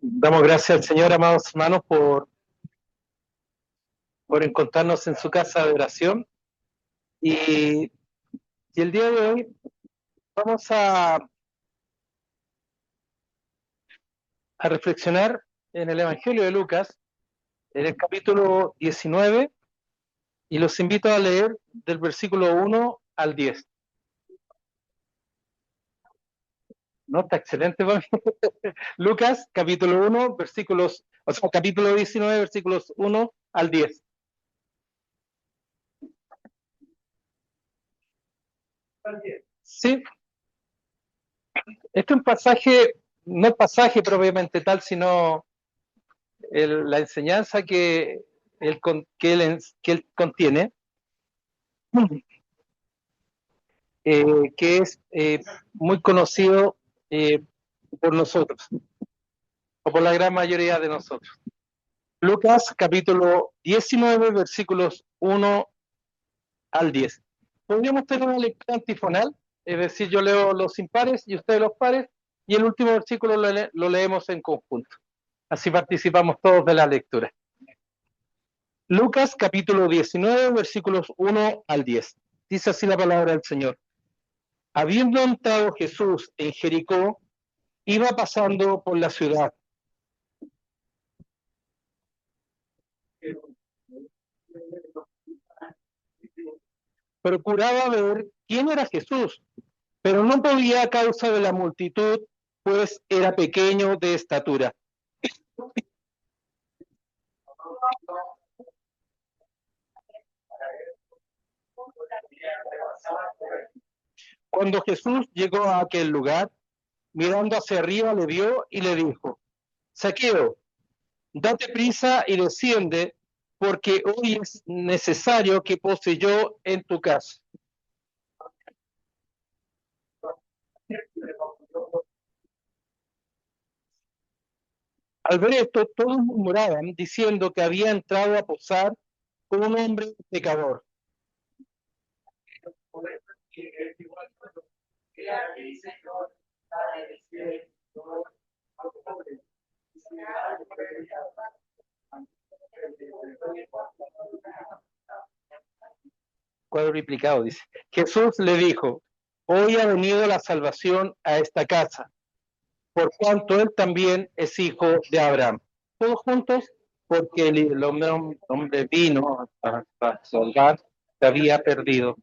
Damos gracias al Señor, amados hermanos, por encontrarnos en su casa de oración. Y, y el día de hoy vamos a reflexionar en el Evangelio de Lucas, en el capítulo 19, y los invito a leer del versículo 1 al 10. ¿No? Está excelente para mí. Lucas, capítulo 1, capítulo 19, versículos 1 al 10. Sí, este es un pasaje, no el pasaje propiamente tal, sino la enseñanza que él contiene, que es muy conocido por nosotros, o por la gran mayoría de nosotros. Lucas capítulo 19, versículos 1 al 10. Podríamos tener una lectura antifonal, es decir, yo leo los impares y ustedes los pares, y el último versículo lo leemos en conjunto. Así participamos todos de la lectura. Lucas capítulo 19, versículos 1 al 10. Dice así la palabra del Señor. Habiendo entrado Jesús en Jericó, iba pasando por la ciudad. Procuraba ver quién era Jesús, pero no podía a causa de la multitud, pues era pequeño de estatura. Cuando Jesús llegó a aquel lugar, mirando hacia arriba, le vio y le dijo, Zaqueo, date prisa y desciende, porque hoy es necesario que pose yo en tu casa. Al ver esto, todos murmuraban, diciendo que había entrado a posar con un hombre pecador. Cuadruplicado, dice. Jesús le dijo, hoy ha venido la salvación a esta casa, por cuanto él también es hijo de Abraham. Todos juntos, porque el hombre vino a salvar, se había perdido.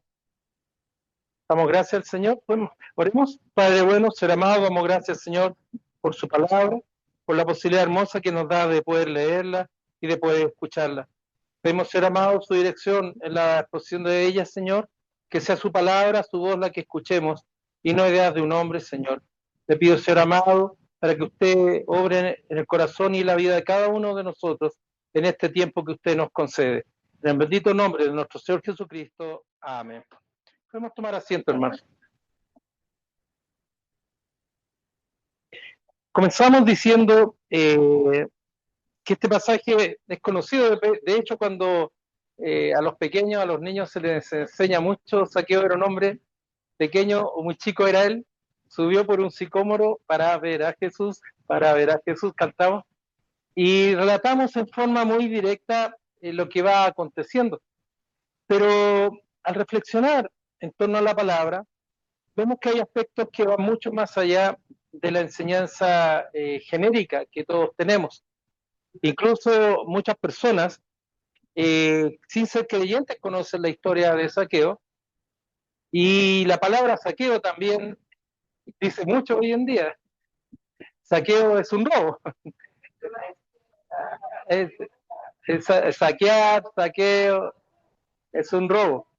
Damos gracias al Señor. Bueno, oremos. Padre bueno, ser amado, damos gracias, Señor, por su palabra, por la posibilidad hermosa que nos da de poder leerla y de poder escucharla. Pedimos, ser amado, su dirección en la exposición de ella, Señor, que sea su palabra, su voz la que escuchemos y no ideas de un hombre, Señor. Le pido, ser amado, para que usted obre en el corazón y la vida de cada uno de nosotros en este tiempo que usted nos concede. En el bendito nombre de nuestro Señor Jesucristo. Amén. Podemos tomar asiento, hermano. Comenzamos diciendo que este pasaje es conocido, de hecho, cuando a los pequeños, a los niños se les enseña mucho. Zaqueo era un hombre pequeño o muy chico, era él, subió por un sicómoro para ver a Jesús, cantamos, y relatamos en forma muy directa lo que va aconteciendo. Pero al reflexionar en torno a la palabra, vemos que hay aspectos que van mucho más allá de la enseñanza genérica que todos tenemos. Incluso muchas personas, sin ser creyentes, conocen la historia de Zaqueo, y la palabra saqueo también dice mucho hoy en día. Saqueo es un robo. Es, es saquear, saqueo, es un robo.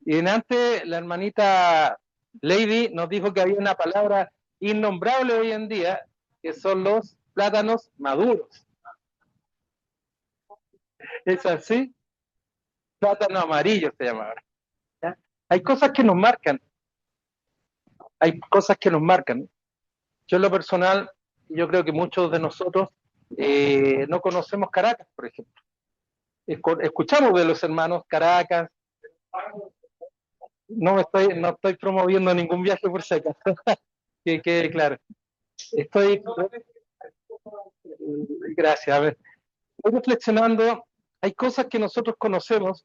Y en antes la hermanita Lady nos dijo que había una palabra innombrable hoy en día, que son los plátanos maduros. Es así, plátano amarillo se llama ahora. ¿Ya? Hay cosas que nos marcan, hay cosas que nos marcan. Yo en lo personal, yo creo que muchos de nosotros no conocemos Caracas, por ejemplo. Escuchamos de los hermanos Caracas, no estoy promoviendo ningún viaje por si acaso, que quede claro. Estoy, Gracias. A ver, voy reflexionando, hay cosas que nosotros conocemos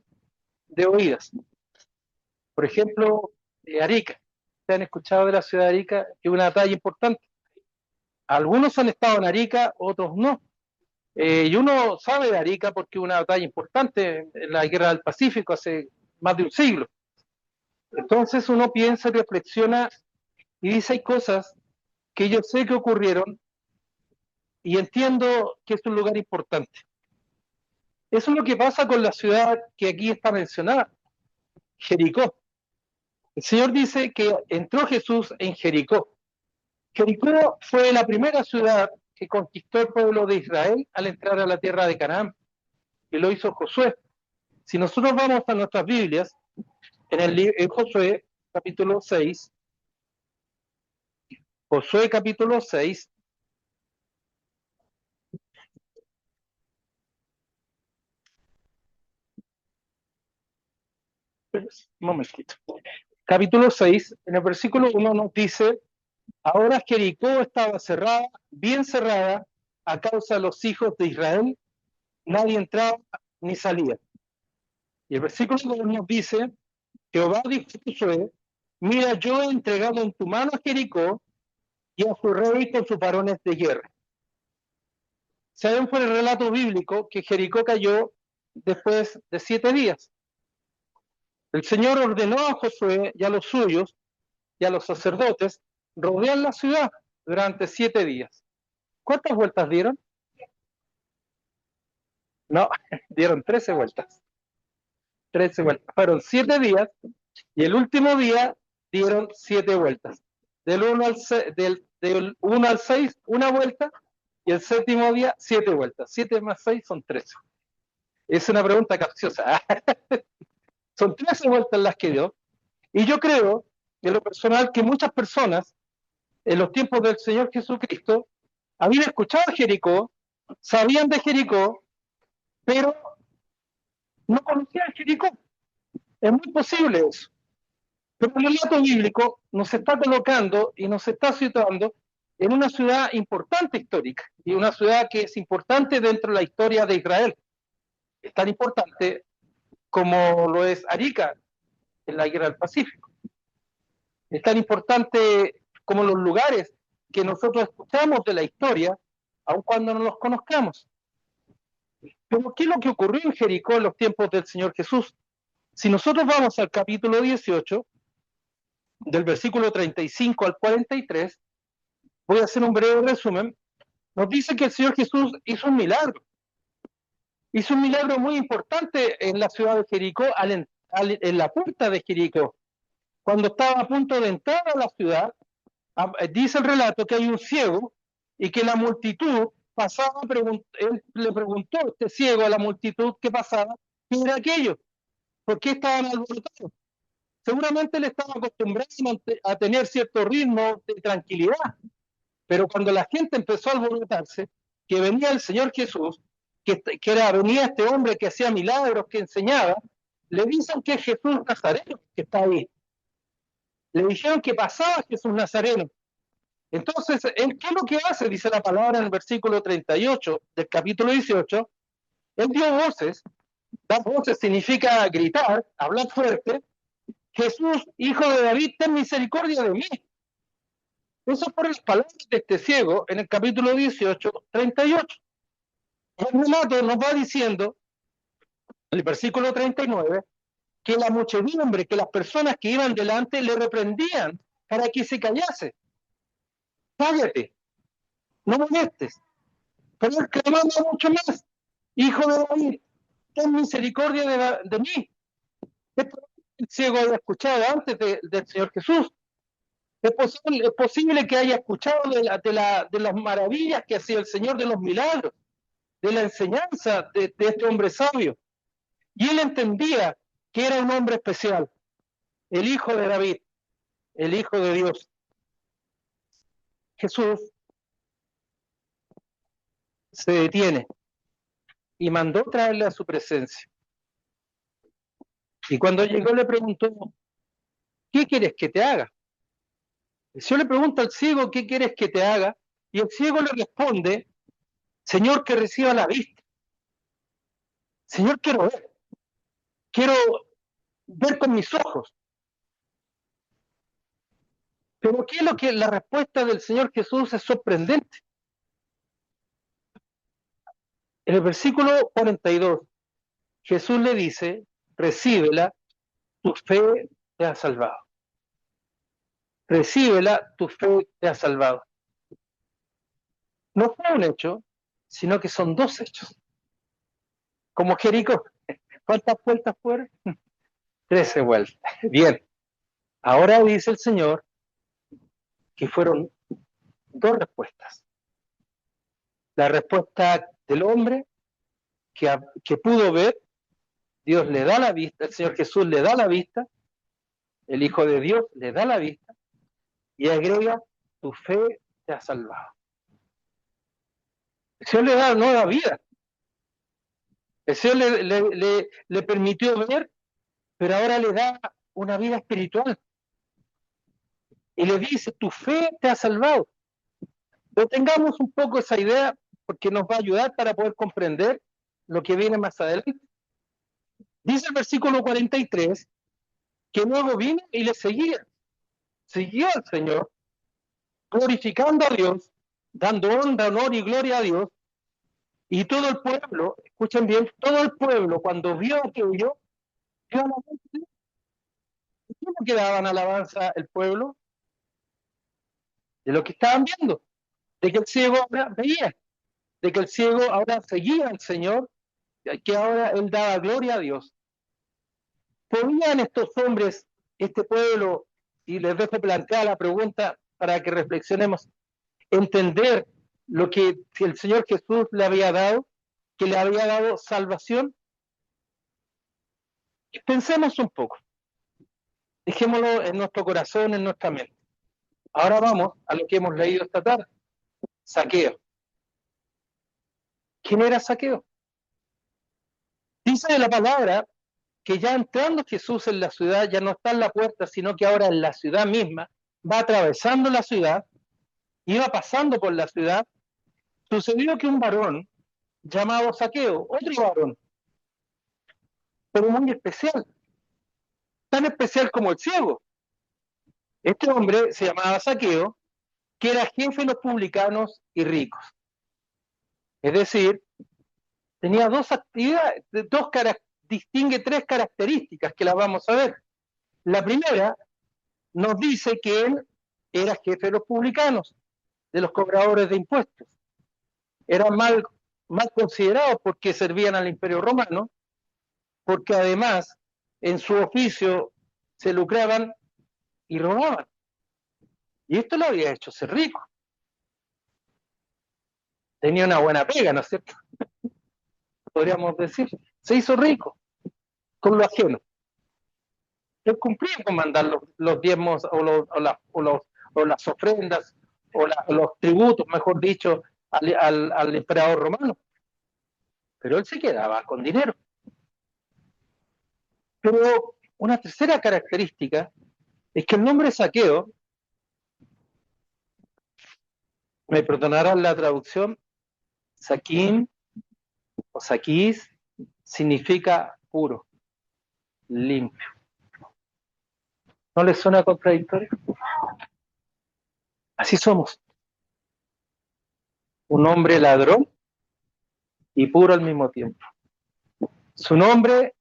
de oídas. Por ejemplo, Arica. ¿Se han escuchado de la ciudad de Arica? Que es una batalla importante. Algunos han estado en Arica, otros no. Y uno sabe de Arica porque es una batalla importante en la guerra del Pacífico hace más de un siglo. Entonces uno piensa, reflexiona y dice hay cosas que yo sé que ocurrieron y entiendo que es un lugar importante. Eso es lo que pasa con la ciudad que aquí está mencionada, Jericó. El Señor dice que entró Jesús en Jericó. Jericó fue la primera ciudad que conquistó el pueblo de Israel al entrar a la tierra de Canaán, y lo hizo Josué. Si nosotros vamos a nuestras Biblias, en Josué capítulo 6, Josué capítulo 6, un momentito, capítulo 6, en el versículo 1 nos dice, ahora Jericó estaba cerrada, bien cerrada, a causa de los hijos de Israel, nadie entraba ni salía. Y el versículo 2 nos dice, Jehová dijo a Josué, mira, yo he entregado en tu mano a Jericó y a su rey con sus varones de guerra. Saben por el relato bíblico que Jericó cayó después de 7 días. El Señor ordenó a Josué y a los suyos y a los sacerdotes rodear la ciudad durante 7 días. ¿Cuántas vueltas dieron? No, dieron 13 vueltas. 13 vueltas. Fueron 7 días y el último día dieron 7 vueltas. Del 1 al 6, una vuelta, y el séptimo día, 7 vueltas. 7 más 6 son 13. Es una pregunta capciosa. Son 13 vueltas las que dio. Y yo creo, en lo personal, que muchas personas, en los tiempos del Señor Jesucristo, habían escuchado a Jericó, sabían de Jericó, pero no conocían Jericó. Es muy posible eso. Pero el relato bíblico nos está colocando y nos está situando en una ciudad importante histórica, y una ciudad que es importante dentro de la historia de Israel. Es tan importante como lo es Arica en la guerra del Pacífico. Es tan importante como los lugares que nosotros escuchamos de la historia, aun cuando no los conozcamos. Pero ¿qué es lo que ocurrió en Jericó en los tiempos del Señor Jesús? Si nosotros vamos al capítulo 18, del versículo 35 al 43, voy a hacer un breve resumen, nos dice que el Señor Jesús hizo un milagro. Hizo un milagro muy importante en la ciudad de Jericó, en la puerta de Jericó. Cuando estaba a punto de entrar a la ciudad, dice el relato que hay un ciego y que la multitud pasaba, él le preguntó a este ciego a la multitud qué pasaba, qué era aquello, por qué estaban alborotados. Seguramente él estaba acostumbrado a tener cierto ritmo de tranquilidad, pero cuando la gente empezó a alborotarse, que venía el Señor Jesús, venía este hombre que hacía milagros, que enseñaba, le dicen que es Jesús Nazareno que está ahí. Le dijeron que pasaba Jesús Nazareno. Entonces, ¿él qué es lo que hace? Dice la palabra en el versículo 38 del capítulo 18. Él dio voces. Dar voces significa gritar, hablar fuerte. Jesús, hijo de David, ten misericordia de mí. Eso por las palabras de este ciego en el capítulo 18, 38. El relato nos va diciendo, en el versículo 39, que la muchedumbre, que las personas que iban delante le reprendían para que se callase. Cállate, no molestes. Pero él clamaba mucho más, hijo de David, ten misericordia de mí. Esto el ciego había escuchado antes del Señor Jesús. Es posible que haya escuchado de las maravillas que hacía el Señor, de los milagros, de la enseñanza de este hombre sabio. Y él entendía que era un hombre especial, el hijo de David, el hijo de Dios. Jesús se detiene y mandó traerle a su presencia. Y cuando llegó le preguntó, ¿qué quieres que te haga? El Señor le pregunta al ciego, ¿qué quieres que te haga? Y el ciego le responde, Señor, que reciba la vista. Señor, quiero ver con mis ojos. Pero ¿qué es lo que la respuesta del Señor Jesús es sorprendente? En el versículo 42, Jesús le dice, recíbela, tu fe te ha salvado. Recíbela, tu fe te ha salvado. No fue un hecho, sino que son dos hechos. Como Jericó. ¿Cuántas vueltas fueron? 13 vueltas. Bien. Ahora dice el Señor que fueron dos respuestas. La respuesta del hombre que pudo ver, Dios le da la vista, el Señor Jesús le da la vista, el Hijo de Dios le da la vista y agrega, tu fe te ha salvado. El Señor le da nueva vida. El Señor le permitió ver, pero ahora le da una vida espiritual. Y le dice, tu fe te ha salvado. Pero tengamos un poco esa idea porque nos va a ayudar para poder comprender lo que viene más adelante. Dice el versículo 43 que luego vino y le seguía. Siguió al Señor, glorificando a Dios, dando honor y gloria a Dios. Y todo el pueblo, escuchen bien, todo el pueblo cuando vio aquello, dio alabanza. ¿Cómo que daban alabanza el pueblo? De lo que estaban viendo, de que el ciego ahora veía, de que el ciego ahora seguía al Señor, que ahora él daba gloria a Dios. ¿Podían estos hombres, este pueblo, y les dejo plantear la pregunta para que reflexionemos, entender lo que el Señor Jesús le había dado, que le había dado salvación? Pensemos un poco, dejémoslo en nuestro corazón, en nuestra mente. Ahora vamos a lo que hemos leído esta tarde. Zaqueo. ¿Quién era Zaqueo? Dice de la palabra que ya entrando Jesús en la ciudad, ya no está en la puerta, sino que ahora en la ciudad misma, va atravesando la ciudad, iba pasando por la ciudad, sucedió que un varón llamado Zaqueo, otro varón, pero muy especial, tan especial como el ciego. Este hombre se llamaba Zaqueo, que era jefe de los publicanos y ricos. Es decir, tenía dos actividades, distingue tres características que las vamos a ver. La primera nos dice que él era jefe de los publicanos, de los cobradores de impuestos. Eran mal considerados porque servían al Imperio Romano, porque además en su oficio se lucraban y robaban. Y esto lo había hecho ser rico. Tenía una buena pega, ¿no es cierto? Podríamos decir. Se hizo rico con lo ajeno. Él cumplía con mandar los diezmos o las ofrendas o los tributos, mejor dicho, al emperador romano. Pero él se quedaba con dinero. Pero una tercera característica es que el nombre Zaqueo, me perdonarán la traducción, Saquín o Saquís, significa puro, limpio. ¿No les suena contradictorio? Así somos. Un hombre ladrón y puro al mismo tiempo. Su nombre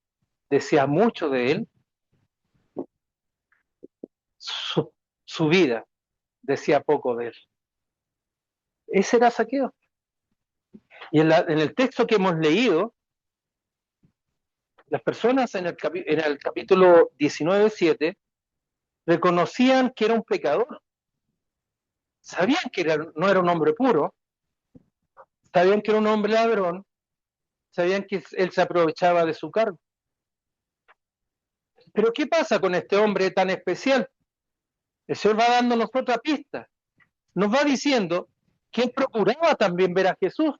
decía mucho de él, su vida decía poco de él. Ese era Zaqueo. Y en el texto que hemos leído, las personas en el capítulo 19:7 reconocían que era un pecador. Sabían que no era un hombre puro, sabían que era un hombre ladrón, sabían que él se aprovechaba de su cargo. Pero ¿qué pasa con este hombre tan especial? El Señor va dándonos otra pista. Nos va diciendo que él procuraba también ver a Jesús.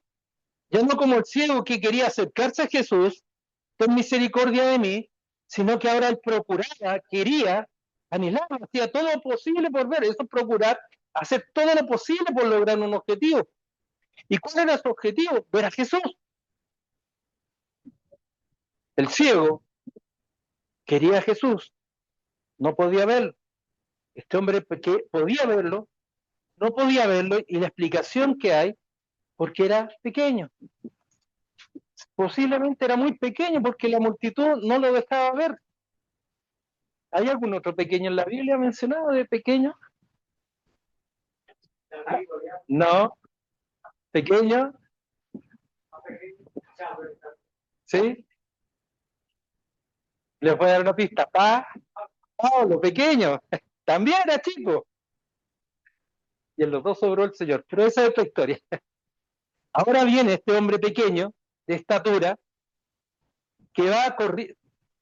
Ya no como el ciego que quería acercarse a Jesús, ten misericordia de mí, sino que ahora él procuraba, quería, anhelaba, hacía todo lo posible por ver. Eso es procurar, hacer todo lo posible por lograr un objetivo. ¿Y cuál era su objetivo? Ver a Jesús. El ciego quería a Jesús, no podía verlo. Este hombre que podía verlo, no podía verlo, y la explicación que hay, porque era pequeño. Posiblemente era muy pequeño porque la multitud no lo dejaba ver. ¿Hay algún otro pequeño en la Biblia mencionado de pequeño? No, pequeño, ¿sí? Les voy a dar una pista. Pablo, pequeño, también era chico. Y en los dos sobró el Señor. Pero esa es otra historia. Ahora viene este hombre pequeño, de estatura, que va a correr,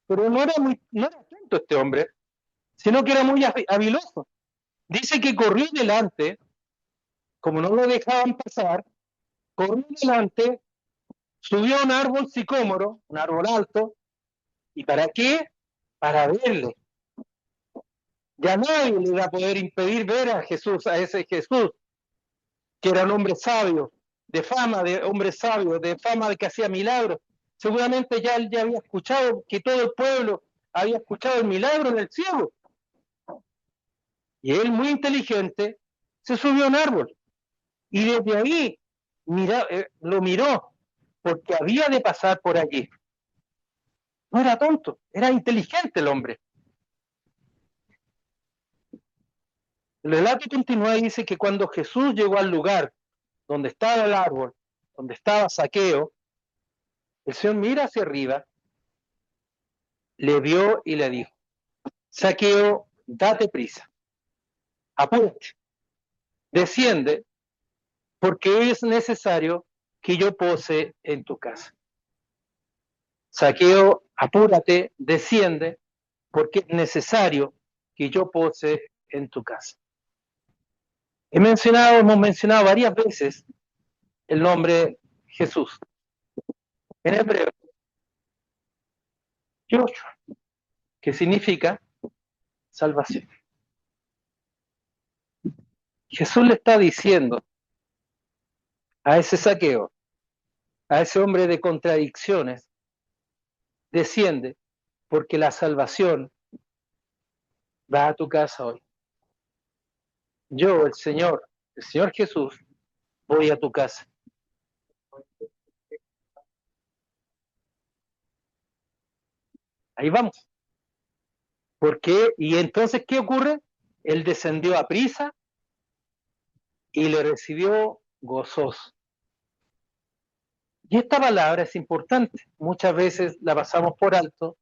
pero no era tonto este hombre, sino que era muy habiloso. Dice que corrió delante, como no lo dejaban pasar, corrió delante, subió a un árbol sicómoro, un árbol alto, ¿y para qué? Para verle. Ya nadie le va a poder impedir ver a Jesús, a ese Jesús, que era un hombre sabio, de fama de hombre sabio, de fama de que hacía milagros. Seguramente ya él ya había escuchado, que todo el pueblo había escuchado el milagro en el cielo. Y él, muy inteligente, se subió a un árbol. Y desde ahí lo miró, porque había de pasar por allí. No era tonto, era inteligente el hombre. El relato continúa y dice que cuando Jesús llegó al lugar donde estaba el árbol, donde estaba Zaqueo, el Señor mira hacia arriba, le vio y le dijo: Zaqueo, date prisa, apúrate, desciende, porque es necesario que yo pose en tu casa. Zaqueo, apúrate, desciende, porque es necesario que yo pose en tu casa. Hemos mencionado varias veces el nombre Jesús. En hebreo, Yoshua, que significa salvación. Jesús le está diciendo a ese Zaqueo, a ese hombre de contradicciones, desciende, porque la salvación va a tu casa hoy. Yo, el Señor Jesús, voy a tu casa. Ahí vamos. ¿Por qué? Y entonces, ¿qué ocurre? Él descendió a prisa y le recibió gozoso. Y esta palabra es importante. Muchas veces la pasamos por alto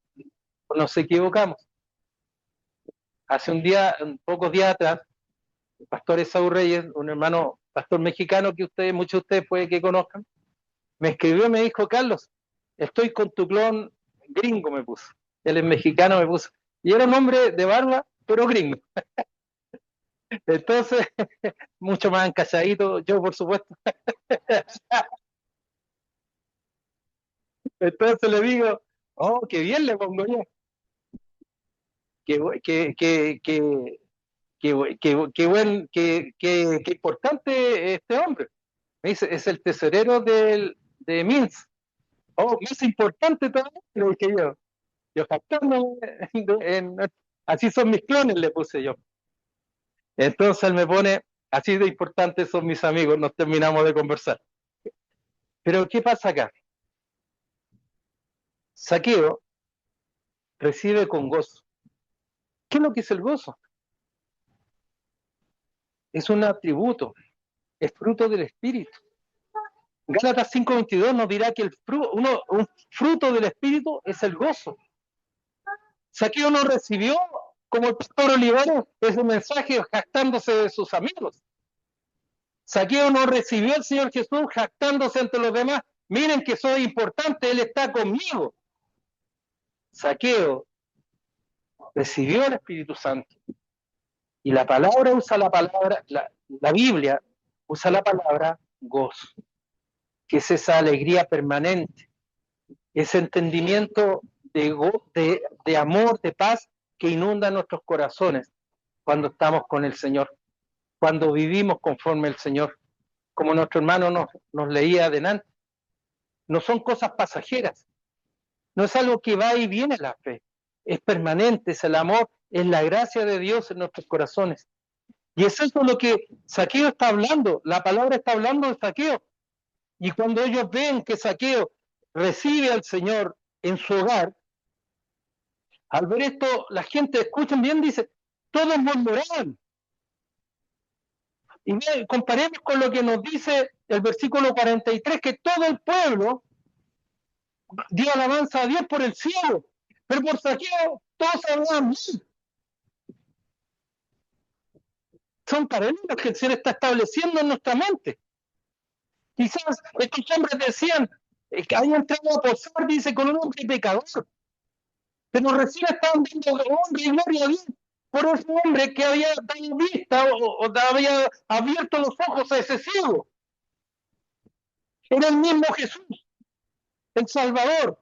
o nos equivocamos. Hace pocos días atrás, el pastor Esaú Reyes, un hermano pastor mexicano que muchos de ustedes puede que conozcan, me escribió y me dijo: Carlos, estoy con tu clon gringo, me puso. Él es mexicano, me puso. Y era un hombre de barba, pero gringo. Entonces, mucho más encalladito, yo por supuesto. Entonces le digo: oh, qué bien, le pongo yo. Qué importante este hombre. Me dice: es el tesorero de Minsk. Oh, más importante todavía, le dije yo. Yo jactándome, así son mis clones, le puse yo. Entonces él me pone: así de importantes son mis amigos, nos terminamos de conversar. Pero ¿qué pasa acá? Zaqueo recibe con gozo. ¿Qué es lo que es el gozo? Es un atributo, es fruto del Espíritu. Gálatas 5:22 nos dirá que un fruto del Espíritu es el gozo. Zaqueo no recibió, como el pastor Olivares, ese mensaje jactándose de sus amigos. Zaqueo no recibió al Señor Jesús jactándose ante los demás: miren que soy importante, Él está conmigo. Zaqueo recibió el Espíritu Santo. Y la Biblia usa la palabra gozo, que es esa alegría permanente, ese entendimiento de amor, de paz que inunda nuestros corazones cuando estamos con el Señor, cuando vivimos conforme al Señor. como nuestro hermano nos leía adelante. No son cosas pasajeras, no es algo que va y viene la fe, es permanente, es el amor, es la gracia de Dios en nuestros corazones. Y es eso lo que Zaqueo está hablando, la palabra está hablando de Zaqueo. Y cuando ellos ven que Zaqueo recibe al Señor en su hogar, al ver esto, la gente, escuchen bien, dice, todos murmuraban. Y comparemos con lo que nos dice el versículo 43, que todo el pueblo dio alabanza a Dios por el cielo, pero por Zaqueo todos hablaban mal. Son paralelos que el Señor está estableciendo en nuestra mente. Quizás estos hombres decían que habían entrado a posar, dice, con un hombre pecador, pero recién estaban dando honra y gloria a Dios por ese hombre que había dado vista o había abierto los ojos a ese ciego. Era el mismo Jesús, el Salvador,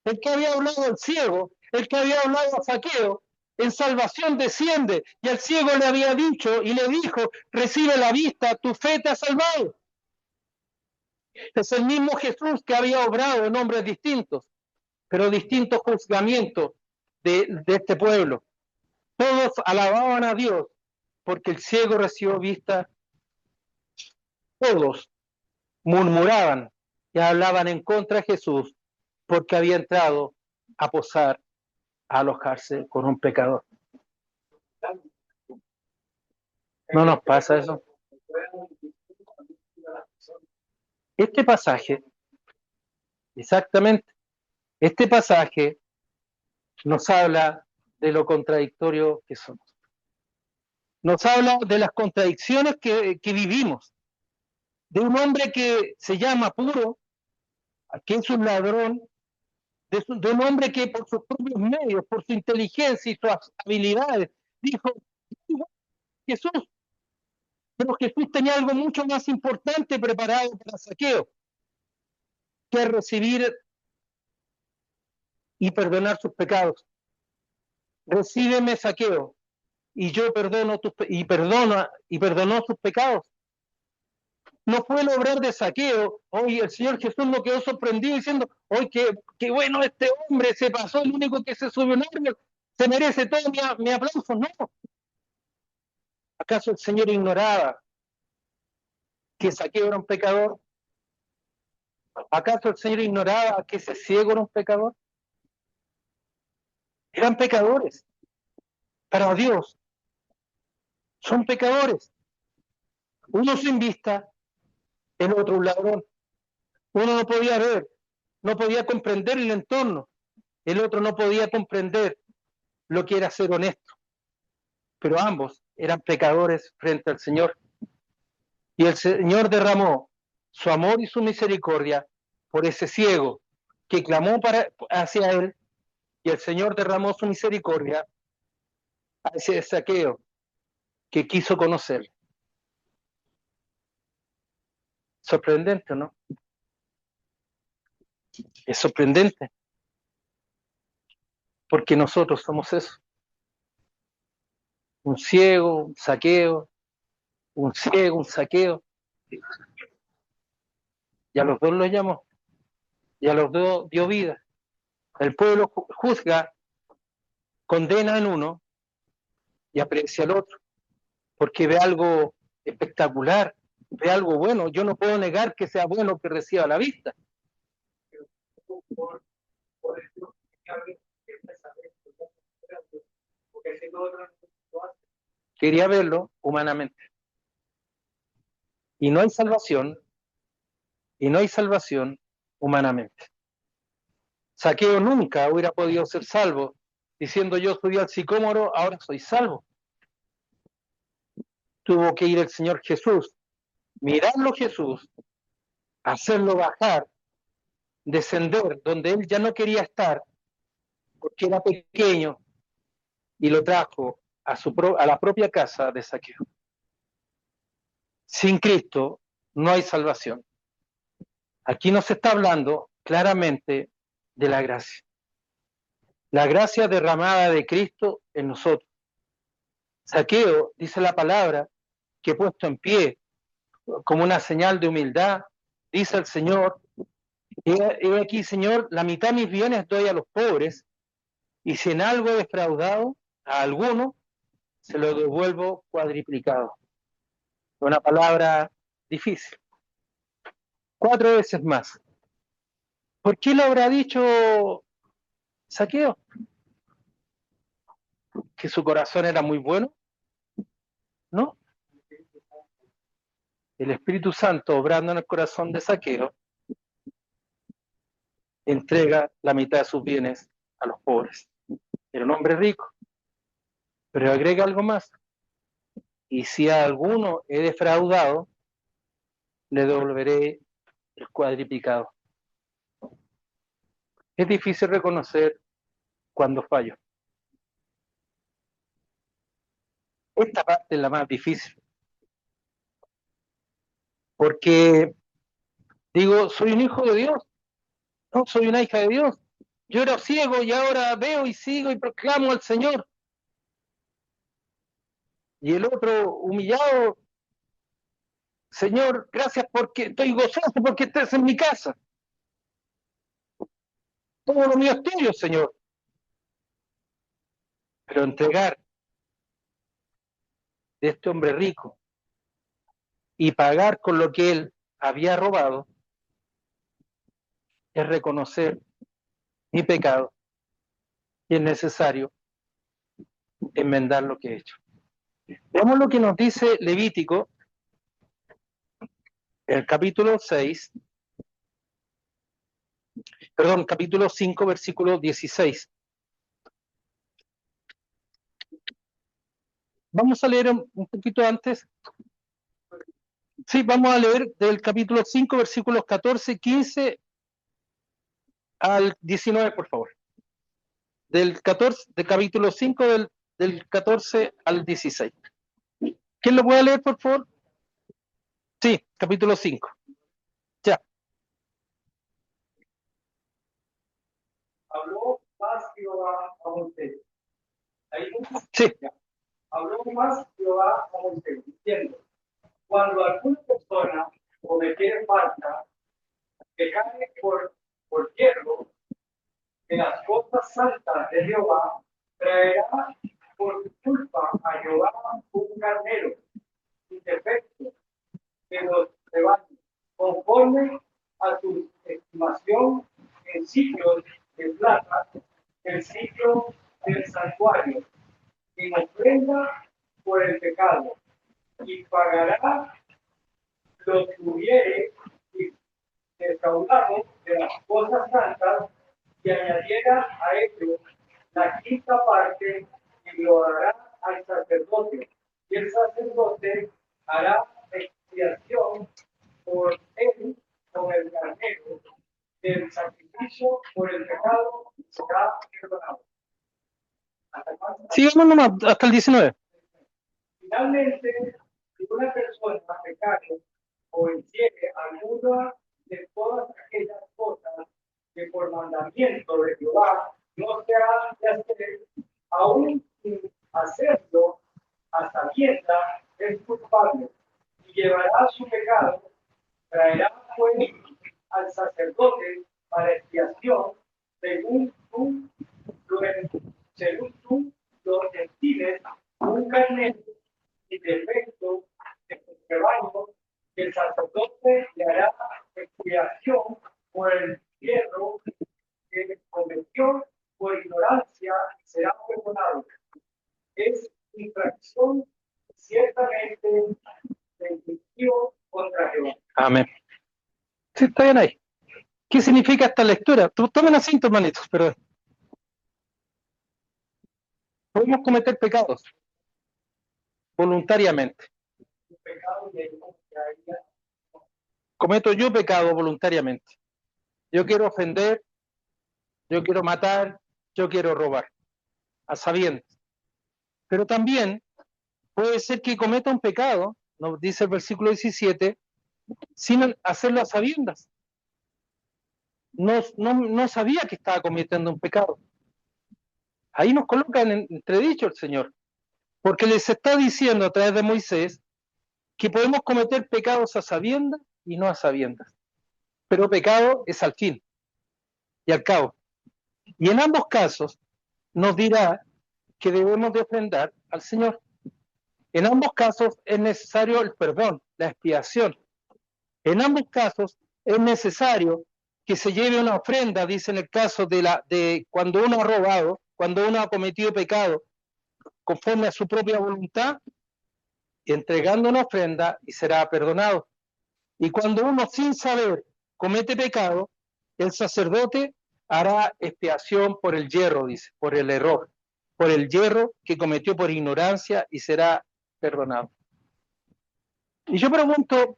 el que había hablado al ciego, el que había hablado a Zaqueo. En salvación desciende, y el ciego le había dicho y le dijo, recibe la vista, tu fe te ha salvado. Es el mismo Jesús que había obrado en hombres distintos, pero distintos juzgamientos de este pueblo. Todos alababan a Dios porque el ciego recibió vista. Todos murmuraban y hablaban en contra de Jesús porque había entrado a posar, a alojarse con un pecador. ¿No nos pasa eso? Este pasaje, exactamente, este pasaje nos habla de lo contradictorio que somos. Nos habla de las contradicciones que vivimos, de un hombre que se llama puro, que es un ladrón, de un hombre que por sus propios medios, por su inteligencia y sus habilidades, dijo, Jesús, pero Jesús tenía algo mucho más importante preparado para Zaqueo, que recibir y perdonar sus pecados. Recíbeme, Zaqueo, y yo perdono perdonó sus pecados. No fue el obrar de Zaqueo. Hoy el Señor Jesús no quedó sorprendido diciendo, hoy qué bueno este hombre, se pasó, el único que se subió un árbol, se merece todo mi aplauso. No. ¿Acaso el Señor ignoraba que Zaqueo era un pecador? ¿Acaso el Señor ignoraba que ese ciego era un pecador? Eran pecadores. Para Dios, son pecadores. Uno sin vista, el otro un ladrón. Uno no podía ver, no podía comprender el entorno. El otro no podía comprender lo que era ser honesto. Pero ambos eran pecadores frente al Señor. Y el Señor derramó su amor y su misericordia por ese ciego que clamó hacia él, y el Señor derramó su misericordia hacia ese Zaqueo que quiso conocer. Sorprendente, ¿no? Es sorprendente, porque nosotros somos eso. Un ciego, un Zaqueo, un ciego, un Zaqueo. Y a los dos los llamó, y a los dos dio vida. El pueblo juzga, condena en uno y aprecia al otro, porque ve algo espectacular, ve algo bueno. Yo no puedo negar que sea bueno que reciba la vista. Quería verlo humanamente. Y no hay salvación humanamente. Zaqueo nunca hubiera podido ser salvo diciendo yo subí al sicómoro, ahora soy salvo. Tuvo que ir el Señor Jesús, mirarlo Jesús, hacerlo bajar, descender donde él ya no quería estar porque era pequeño, y lo trajo a la propia casa de Zaqueo. Sin Cristo no hay salvación. Aquí nos está hablando claramente de la gracia. La gracia derramada de Cristo en nosotros. Zaqueo, dice la palabra, que puesto en pie, como una señal de humildad, dice el Señor, he aquí, Señor, la mitad de mis bienes doy a los pobres, y si en algo he defraudado a alguno, se lo devuelvo cuadriplicado. Una palabra difícil. 4 veces más. ¿Por qué lo habrá dicho Zaqueo? ¿Que su corazón era muy bueno? No. El Espíritu Santo, obrando en el corazón de Zaqueo, entrega la mitad de sus bienes a los pobres. Era un hombre rico, pero agrega algo más. Y si a alguno he defraudado, le devolveré el cuadriplicado. Es difícil reconocer cuando fallo. Esta parte es la más difícil. Porque digo, soy un hijo de Dios, no soy una hija de Dios. Yo era ciego y ahora veo y sigo y proclamo al Señor. Y el otro humillado, Señor, gracias porque estoy gozoso porque estás en mi casa. Todo lo mío es tuyo, Señor. Pero entregar de este hombre rico y pagar con lo que él había robado es reconocer mi pecado y es necesario enmendar lo que he hecho. Veamos lo que nos dice Levítico, el capítulo 6, perdón, capítulo 5, versículo 16. Vamos a leer un poquito antes. Sí, vamos a leer del capítulo 5, versículos 14, 15 al 19, por favor. Del capítulo 5, del 14 al 16. ¿Quién lo puede leer, por favor? Sí, capítulo 5. Ya. Habló más Jehová a Moisés. Sí. Habló más Jehová a Moisés, diciendo: cuando alguna persona cometiere falta, que cae por hierro de las cosas santas de Jehová, traerá por su culpa a Jehová un carnero imperfecto de los rebaños, conforme a su estimación en ciclos de plata, el ciclo del santuario, en ofrenda por el pecado, y pagará lo que hubiere defraudado de las cosas santas, y añadiera a ello la quinta parte, y lo dará al sacerdote, y el sacerdote hará expiación por él con el carnero del sacrificio por el pecado, y será perdonado. Sí, vamos nomás, hasta el 19. Finalmente, si una persona pecare o hiciere alguna de todas aquellas cosas que por mandamiento de Jehová no se ha de hacer, aún sin hacerlo, a sabienda es culpable, y llevará su pecado, traerá pues al sacerdote para expiación, según tú lo estimes, un carnero y defecto de su rebaño, que el sacerdote le hará expiación por el hierro que cometió por ignorancia, y será perdonado. Es infracción ciertamente delictivo contra Jehová. Amén. Sí, está bien ahí. ¿Qué significa esta lectura? Tomen asiento, hermanitos, pero podemos cometer pecados voluntariamente. Cometo yo pecado voluntariamente. Yo quiero ofender, yo quiero matar, yo quiero robar, a sabiendas. Pero también puede ser que cometa un pecado, nos dice el versículo 17, sin hacerlo a sabiendas. No sabía que estaba cometiendo un pecado. Ahí nos coloca en entredicho el Señor, porque les está diciendo a través de Moisés que podemos cometer pecados a sabiendas y no a sabiendas. Pero pecado es al fin y al cabo. Y en ambos casos nos dirá que debemos de ofrendar al Señor. En ambos casos es necesario el perdón, la expiación. En ambos casos es necesario que se lleve una ofrenda, dice en el caso de cuando uno ha robado, cuando uno ha cometido pecado, conforme a su propia voluntad, entregando una ofrenda y será perdonado. Y cuando uno sin saber comete pecado, el sacerdote hará expiación por el yerro, dice, por el error, por el yerro que cometió por ignorancia y será perdonado. Y yo pregunto,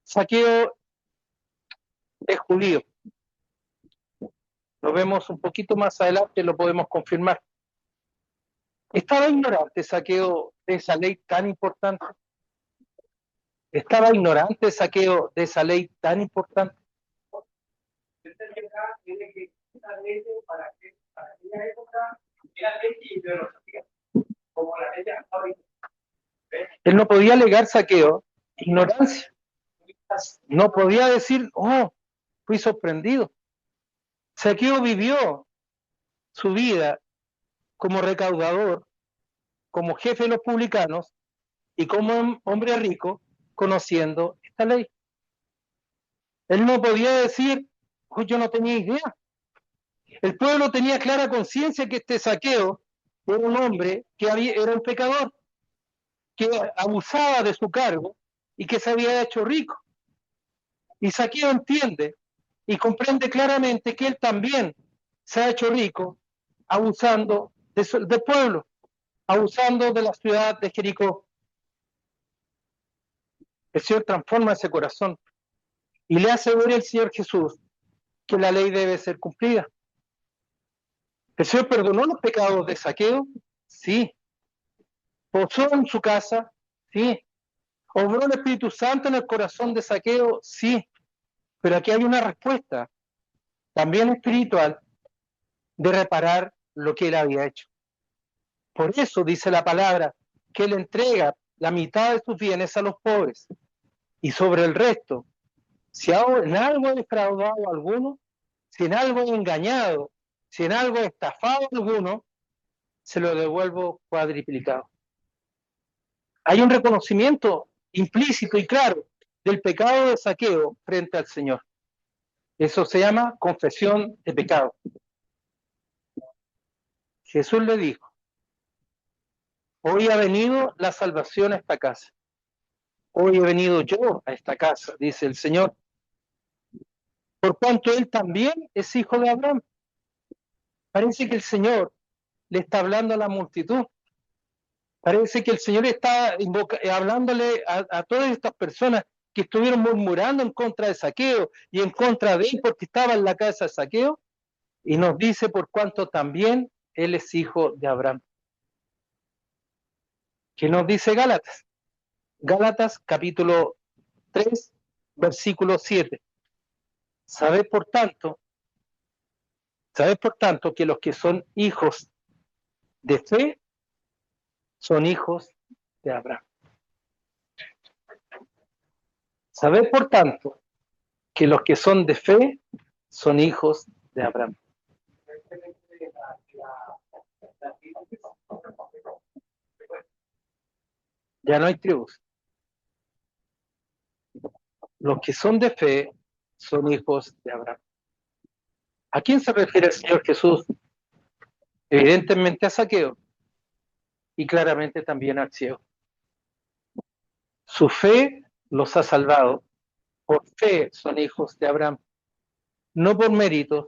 Zaqueo es judío. Lo vemos un poquito más adelante, lo podemos confirmar. ¿Estaba ignorante Zaqueo de esa ley tan importante? ¿Estaba ignorante Zaqueo de esa ley tan importante? Para aquella época era ley y ideología, como la ley ahorita. Él no podía alegar Zaqueo ignorancia. No podía decir, oh, fui sorprendido. Zaqueo vivió su vida como recaudador, como jefe de los publicanos y como hombre rico, conociendo esta ley. Él no podía decir, oh, yo no tenía idea. El pueblo tenía clara conciencia que este Zaqueo era un hombre que era un pecador, que abusaba de su cargo y que se había hecho rico. Y Zaqueo entiende y comprende claramente que él también se ha hecho rico abusando del pueblo, abusando de la ciudad de Jericó. El Señor transforma ese corazón y le hace ver al Señor Jesús que la ley debe ser cumplida. ¿El Señor perdonó los pecados de Zaqueo? Sí. ¿Posó en su casa? Sí. ¿Obró el Espíritu Santo en el corazón de Zaqueo? Sí. Pero aquí hay una respuesta, también espiritual, de reparar lo que él había hecho. Por eso dice la palabra que él entrega la mitad de sus bienes a los pobres y sobre el resto, si en algo he defraudado a alguno, si en algo he engañado, si en algo he estafado a alguno, se lo devuelvo cuadriplicado. Hay un reconocimiento implícito y claro del pecado de Zaqueo frente al Señor. Eso se llama confesión de pecado. Jesús le dijo, hoy ha venido la salvación a esta casa. Hoy he venido yo a esta casa, dice el Señor, por cuanto él también es hijo de Abraham. Parece que el Señor le está hablando a la multitud. Parece que el Señor está hablándole a todas estas personas que estuvieron murmurando en contra de Zaqueo y en contra de él porque estaba en la casa de Zaqueo, y nos dice por cuanto también él es hijo de Abraham. ¿Qué nos dice Gálatas? Gálatas capítulo 3, versículo 7. Sabed por tanto que los que son hijos de fe son hijos de Abraham. Sabed por tanto que los que son de fe son hijos de Abraham. Ya no hay tribus. Los que son de fe son hijos de Abraham. ¿A quién se refiere el Señor Jesús? Evidentemente a Zaqueo y claramente también al ciego. Su fe los ha salvado. Por fe son hijos de Abraham. No por méritos,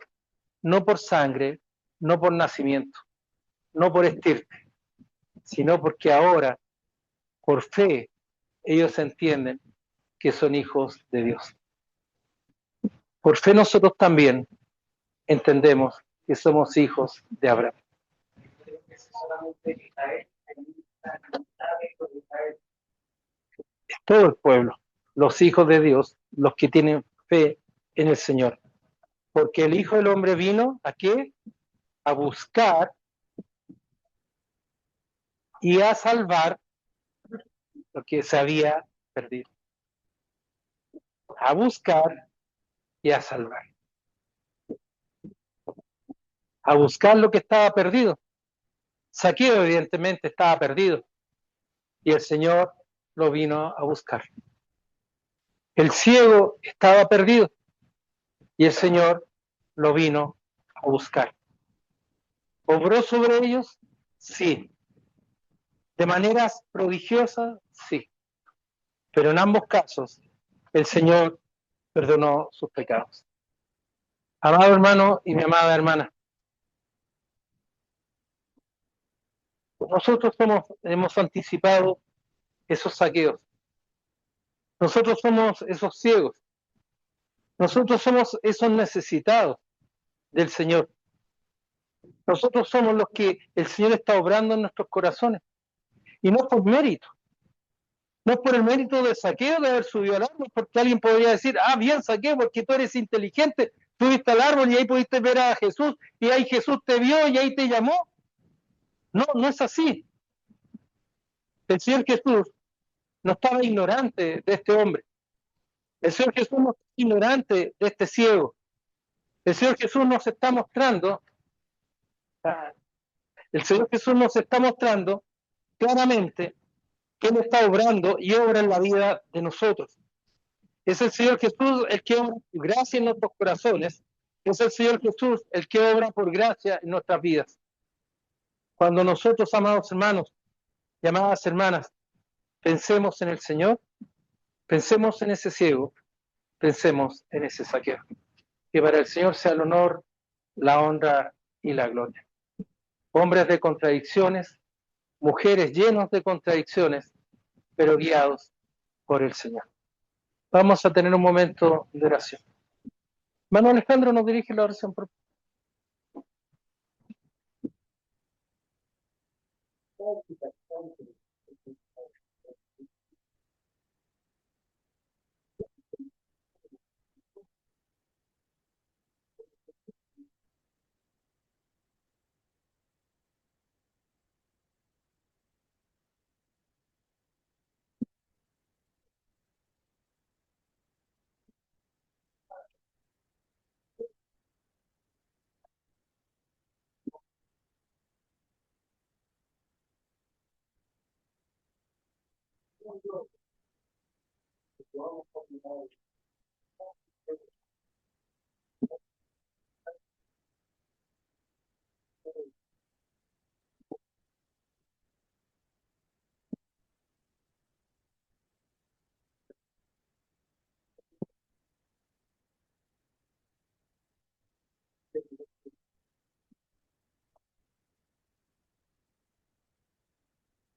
no por sangre, no por nacimiento, no por estirpe, sino porque ahora, por fe, ellos entienden que son hijos de Dios. Por fe nosotros también entendemos que somos hijos de Abraham. Es todo el pueblo, los hijos de Dios, los que tienen fe en el Señor. Porque el Hijo del Hombre vino ¿a qué? A buscar y a salvar lo que se había perdido, a buscar y a salvar, a buscar lo que estaba perdido. Zaqueo evidentemente estaba perdido y el Señor lo vino a buscar. El ciego estaba perdido y el Señor lo vino a buscar. ¿Obró sobre ellos? Sí. ¿De maneras prodigiosas? Sí. Pero en ambos casos el Señor perdonó sus pecados. Amado hermano y mi amada hermana, nosotros hemos anticipado esos saqueos. Nosotros somos esos ciegos. Nosotros somos esos necesitados del Señor. Nosotros somos los que el Señor está obrando en nuestros corazones. Y no por mérito. No es por el mérito de Zaqueo de haber subido al árbol, porque alguien podría decir, bien Zaqueo, porque tú eres inteligente, subiste al árbol y ahí pudiste ver a Jesús, y ahí Jesús te vio y ahí te llamó. No, no es así. El Señor Jesús no estaba ignorante de este hombre. El Señor Jesús no está ignorante de este ciego. El Señor Jesús nos está mostrando, el Señor Jesús nos está mostrando claramente que Él está obrando y obra en la vida de nosotros. Es el Señor Jesús el que obra por gracia en nuestros corazones. Es el Señor Jesús el que obra por gracia en nuestras vidas. Cuando nosotros, amados hermanos y amadas hermanas, pensemos en el Señor, pensemos en ese ciego, pensemos en ese Zaqueo. Que para el Señor sea el honor, la honra y la gloria. Hombres de contradicciones, mujeres llenos de contradicciones, pero guiados por el Señor. Vamos a tener un momento de oración. Manuel Alejandro nos dirige la oración.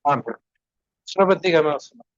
Amén. Señor bendiga, amados hermanos.